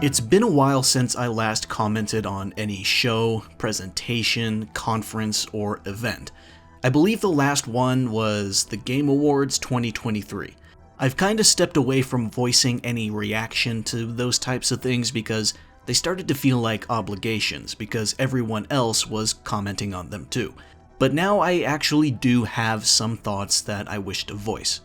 It's been a while since I last commented on any show, presentation, conference, or event. I believe the last one was the Game Awards 2023. I've kinda stepped away from voicing any reaction to those types of things because they started to feel like obligations because everyone else was commenting on them too. But now I actually do have some thoughts that I wish to voice.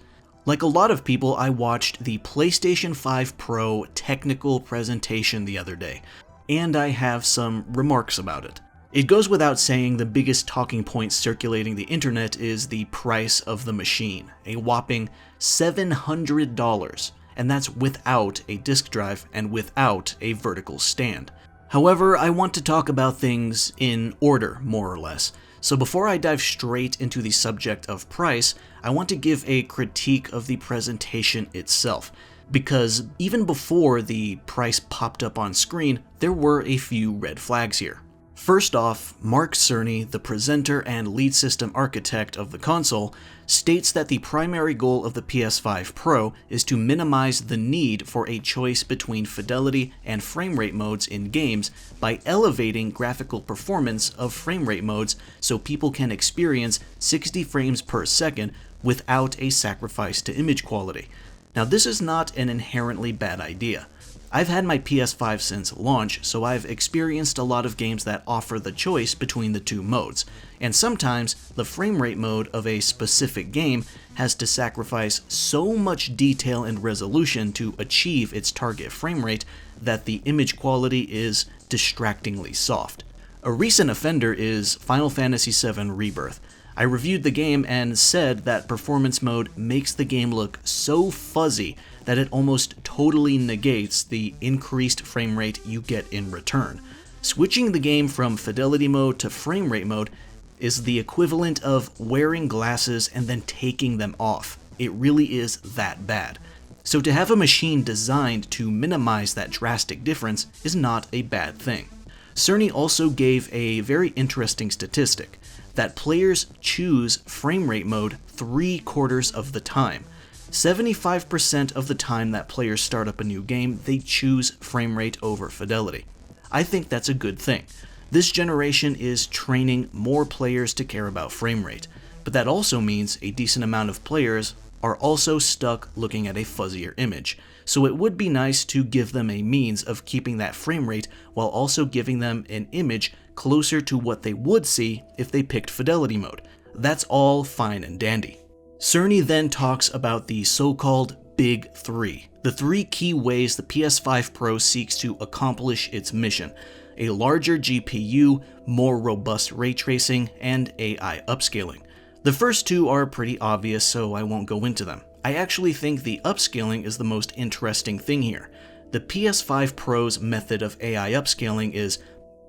Like a lot of people, I watched the PlayStation 5 Pro technical presentation the other day, and I have some remarks about it. It goes without saying the biggest talking point circulating the internet is the price of the machine, a whopping $700, and that's without a disk drive and without a vertical stand. However, I want to talk about things in order, more or less. So before I dive straight into the subject of price, I want to give a critique of the presentation itself, because even before the price popped up on screen, there were a few red flags here. First off, Mark Cerny, the presenter and lead system architect of the console, states that the primary goal of the PS5 Pro is to minimize the need for a choice between fidelity and frame rate modes in games by elevating graphical performance of frame rate modes so people can experience 60 frames per second without a sacrifice to image quality. Now, this is not an inherently bad idea. I've had my PS5 since launch, so I've experienced a lot of games that offer the choice between the two modes, and sometimes the frame rate mode of a specific game has to sacrifice so much detail and resolution to achieve its target frame rate that the image quality is distractingly soft. A recent offender is Final Fantasy VII Rebirth. I reviewed the game and said that performance mode makes the game look so fuzzy that it almost totally negates the increased frame rate you get in return. Switching the game from fidelity mode to frame rate mode is the equivalent of wearing glasses and then taking them off. It really is that bad. So to have a machine designed to minimize that drastic difference is not a bad thing. Cerny also gave a very interesting statistic, that players choose frame rate mode 3/4 of the time. 75% of the time that players start up a new game, they choose frame rate over fidelity. I think that's a good thing. This generation is training more players to care about frame rate, but that also means a decent amount of players are also stuck looking at a fuzzier image. So it would be nice to give them a means of keeping that frame rate while also giving them an image closer to what they would see if they picked fidelity mode. That's all fine and dandy. Cerny then talks about the so-called Big Three, the three key ways the PS5 Pro seeks to accomplish its mission: a larger GPU, more robust ray tracing, and AI upscaling. The first two are pretty obvious, so I won't go into them. I actually think the upscaling is the most interesting thing here. The PS5 Pro's method of AI upscaling is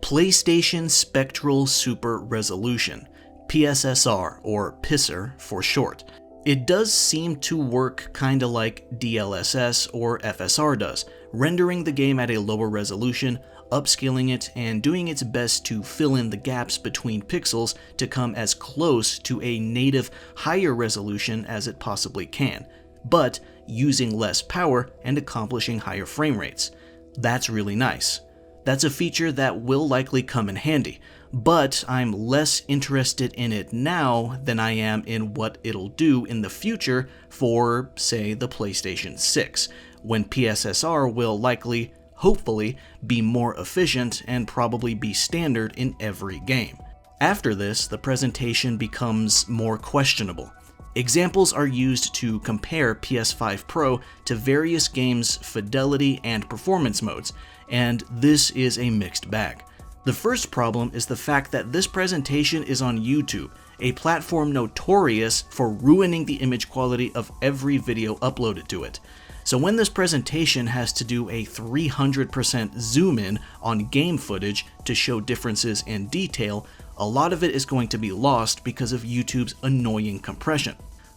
PlayStation Spectral Super Resolution, PSSR, or PISR for short. It does seem to work kinda like DLSS or FSR does, rendering the game at a lower resolution, upscaling it, and doing its best to fill in the gaps between pixels to come as close to a native higher resolution as it possibly can, but using less power and accomplishing higher frame rates. That's really nice. That's a feature that will likely come in handy, but I'm less interested in it now than I am in what it'll do in the future for, say, the PlayStation 6, when PSSR will likely, hopefully, be more efficient and probably be standard in every game. After this, the presentation becomes more questionable. Examples are used to compare PS5 Pro to various games' fidelity and performance modes, and this is a mixed bag. The first problem is the fact that this presentation is on YouTube, a platform notorious for ruining the image quality of every video uploaded to it. So when this presentation has to do a 300% zoom in on game footage to show differences in detail, a lot of it is going to be lost because of YouTube's annoying compression.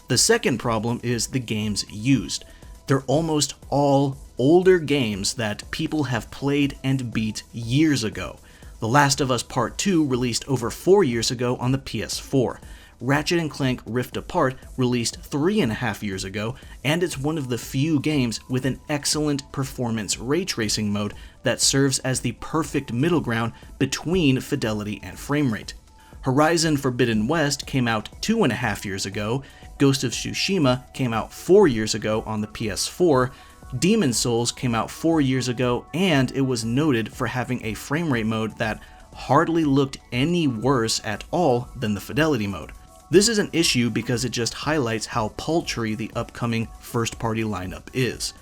The second problem is the games used. They're almost all older games that people have played and beat years ago. The Last of Us Part 2 released over 4 years ago on the PS4. Ratchet & Clank Rift Apart released 3.5 years ago, and it's one of the few games with an excellent performance ray tracing mode that serves as the perfect middle ground between fidelity and frame rate. Horizon Forbidden West came out 2.5 years ago, Ghost of Tsushima came out 4 years ago on the PS4, Demon's Souls came out 4 years ago, and it was noted for having a frame rate mode that hardly looked any worse at all than the fidelity mode. This is an issue because it just highlights how paltry the upcoming first-party lineup is.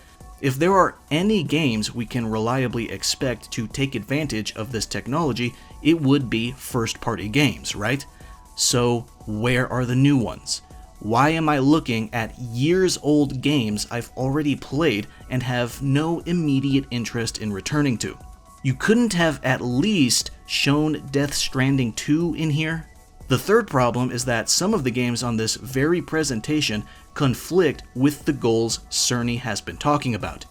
If there are any games we can reliably expect to take advantage of this technology, it would be first-party games, right? So where are the new ones? Why am I looking at years-old games I've already played and have no immediate interest in returning to? You couldn't have at least shown Death Stranding 2 in here? The third problem is that some of the games on this very presentation conflict with the goals Cerny has been talking about.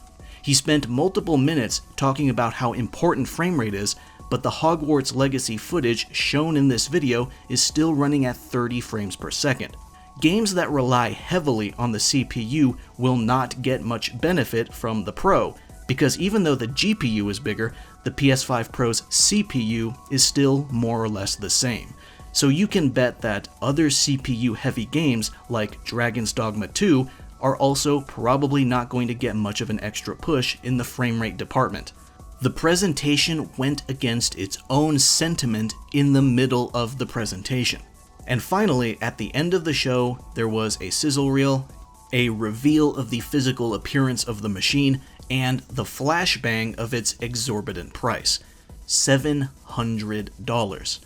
He spent multiple minutes talking about how important frame rate is, but the Hogwarts Legacy footage shown in this video is still running at 30 frames per second. Games that rely heavily on the CPU will not get much benefit from the Pro, because even though the GPU is bigger, the PS5 Pro's CPU is still more or less the same. So you can bet that other CPU-heavy games like Dragon's Dogma 2 are also probably not going to get much of an extra push in the frame rate department. The presentation went against its own sentiment in the middle of the presentation. And finally, at the end of the show, there was a sizzle reel, a reveal of the physical appearance of the machine, and the flashbang of its exorbitant price, $700.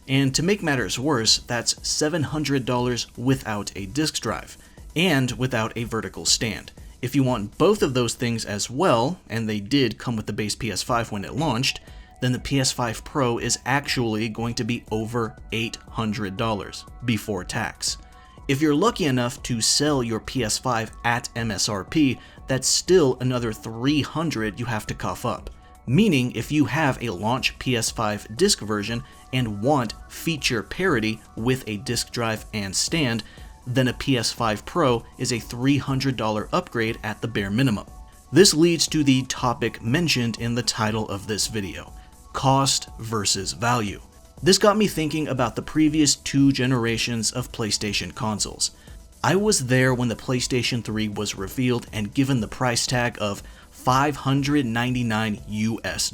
And to make matters worse, that's $700 without a disk drive, and without a vertical stand. If you want both of those things as well, and they did come with the base PS5 when it launched, then the PS5 Pro is actually going to be over $800 before tax. If you're lucky enough to sell your PS5 at MSRP, that's still another $300 you have to cough up. Meaning if you have a launch PS5 disc version and want feature parity with a disk drive and stand, then a PS5 Pro is a $300 upgrade at the bare minimum. This leads to the topic mentioned in the title of this video, cost versus value. This got me thinking about the previous 2 generations of PlayStation consoles. I was there when the PlayStation 3 was revealed and given the price tag of $599 US.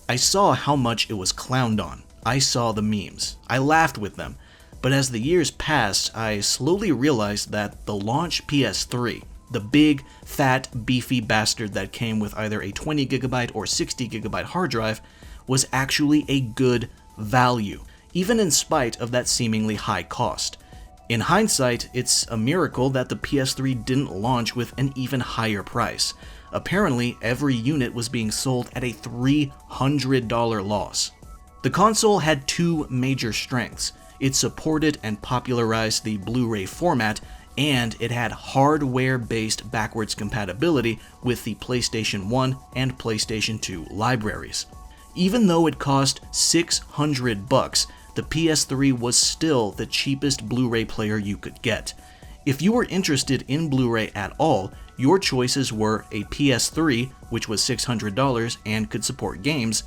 I saw how much it was clowned on. I saw the memes. I laughed with them. But as the years passed, I slowly realized that the launch PS3, the big, fat, beefy bastard that came with either a 20GB or 60GB hard drive, was actually a good value, even in spite of that seemingly high cost. In hindsight, it's a miracle that the PS3 didn't launch with an even higher price. Apparently, every unit was being sold at a $300 loss. The console had 2 major strengths. It supported and popularized the Blu-ray format, and it had hardware-based backwards compatibility with the PlayStation 1 and PlayStation 2 libraries. Even though it cost $600, the PS3 was still the cheapest Blu-ray player you could get. If you were interested in Blu-ray at all, your choices were a PS3, which was $600 and could support games,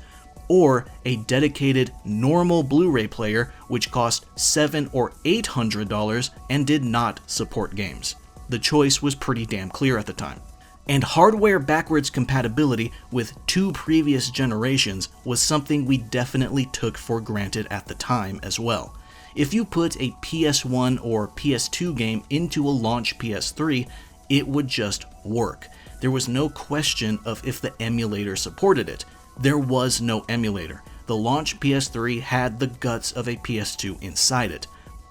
or a dedicated normal Blu-ray player which cost $700 or $800 and did not support games. The choice was pretty damn clear at the time. And hardware backwards compatibility with 2 previous generations was something we definitely took for granted at the time as well. If you put a PS1 or PS2 game into a launch PS3, it would just work. There was no question of if the emulator supported it. There was no emulator. The launch PS3 had the guts of a PS2 inside it.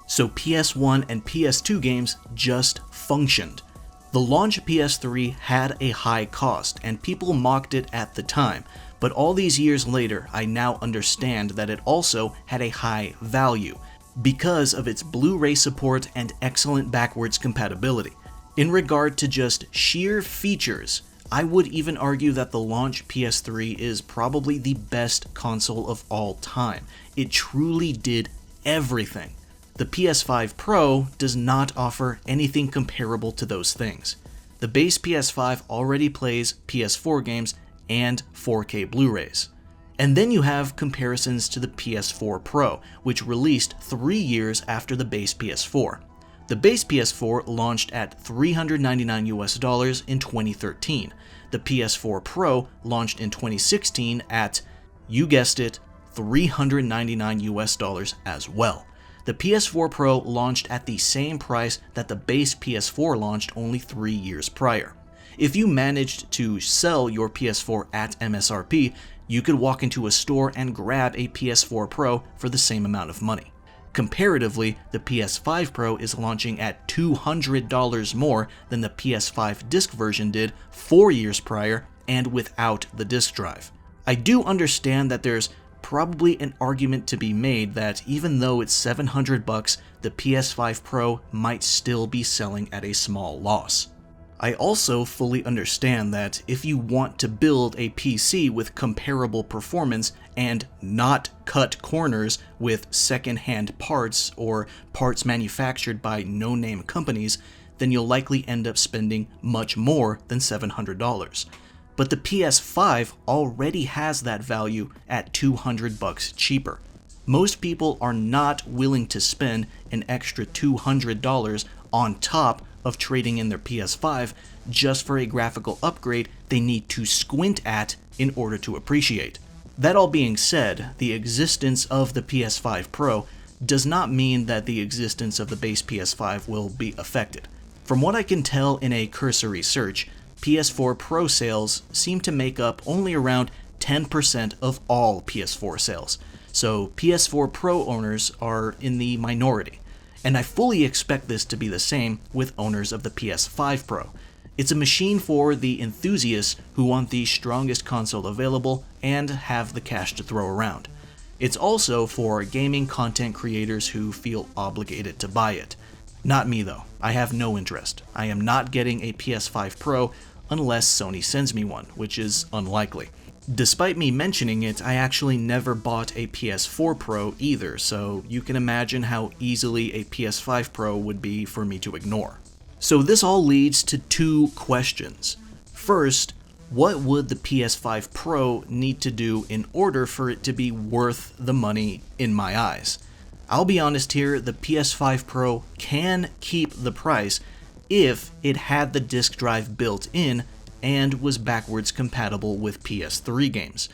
So PS1 and PS2 games just functioned. The launch PS3 had a high cost, and people mocked it at the time, but all these years later, I now understand that it also had a high value, because of its Blu-ray support and excellent backwards compatibility. In regard to just sheer features, I would even argue that the launch PS3 is probably the best console of all time. It truly did everything. The PS5 Pro does not offer anything comparable to those things. The base PS5 already plays PS4 games and 4K Blu-rays. And then you have comparisons to the PS4 Pro, which released 3 years after the base PS4. The base PS4 launched at $399 in 2013. The PS4 Pro launched in 2016 at, you guessed it, $399 as well. The PS4 Pro launched at the same price that the base PS4 launched only 3 years prior. If you managed to sell your PS4 at MSRP, you could walk into a store and grab a PS4 Pro for the same amount of money. Comparatively, the PS5 Pro is launching at $200 more than the PS5 disc version did 4 years prior and without the disc drive. I do understand that there's probably an argument to be made that even though it's $700, the PS5 Pro might still be selling at a small loss. I also fully understand that if you want to build a PC with comparable performance and not cut corners with second-hand parts or parts manufactured by no-name companies, then you'll likely end up spending much more than $700. But the PS5 already has that value at $200 cheaper. Most people are not willing to spend an extra $200 on top of trading in their PS5 just for a graphical upgrade they need to squint at in order to appreciate. That all being said, the existence of the PS5 Pro does not mean that the existence of the base PS5 will be affected. From what I can tell in a cursory search, PS4 Pro sales seem to make up only around 10% of all PS4 sales, so PS4 Pro owners are in the minority. And I fully expect this to be the same with owners of the PS5 Pro. It's a machine for the enthusiasts who want the strongest console available and have the cash to throw around. It's also for gaming content creators who feel obligated to buy it. Not me though, I have no interest. I am not getting a PS5 Pro unless Sony sends me one, which is unlikely. Despite me mentioning it, I actually never bought a PS4 Pro either, so you can imagine how easily a PS5 Pro would be for me to ignore. So this all leads to two questions. First, what would the PS5 Pro need to do in order for it to be worth the money in my eyes? I'll be honest here, the PS5 Pro can keep the price if it had the disc drive built in and was backwards compatible with PS3 games.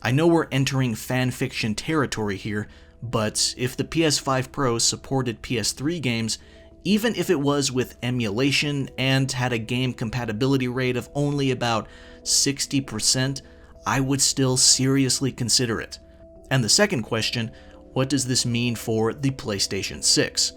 I know we're entering fanfiction territory here, but if the PS5 Pro supported PS3 games, even if it was with emulation and had a game compatibility rate of only about 60%, I would still seriously consider it. And the second question, what does this mean for the PlayStation 6?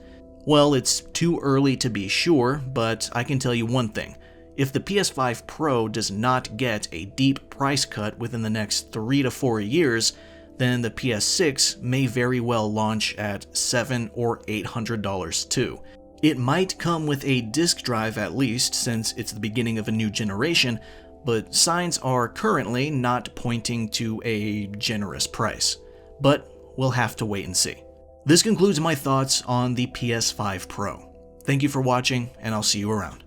Well, it's too early to be sure, but I can tell you one thing. If the PS5 Pro does not get a deep price cut within the next 3 to 4 years, then the PS6 may very well launch at $700 or $800 too. It might come with a disc drive at least, since it's the beginning of a new generation, but signs are currently not pointing to a generous price. But we'll have to wait and see. This concludes my thoughts on the PS5 Pro. Thank you for watching, and I'll see you around.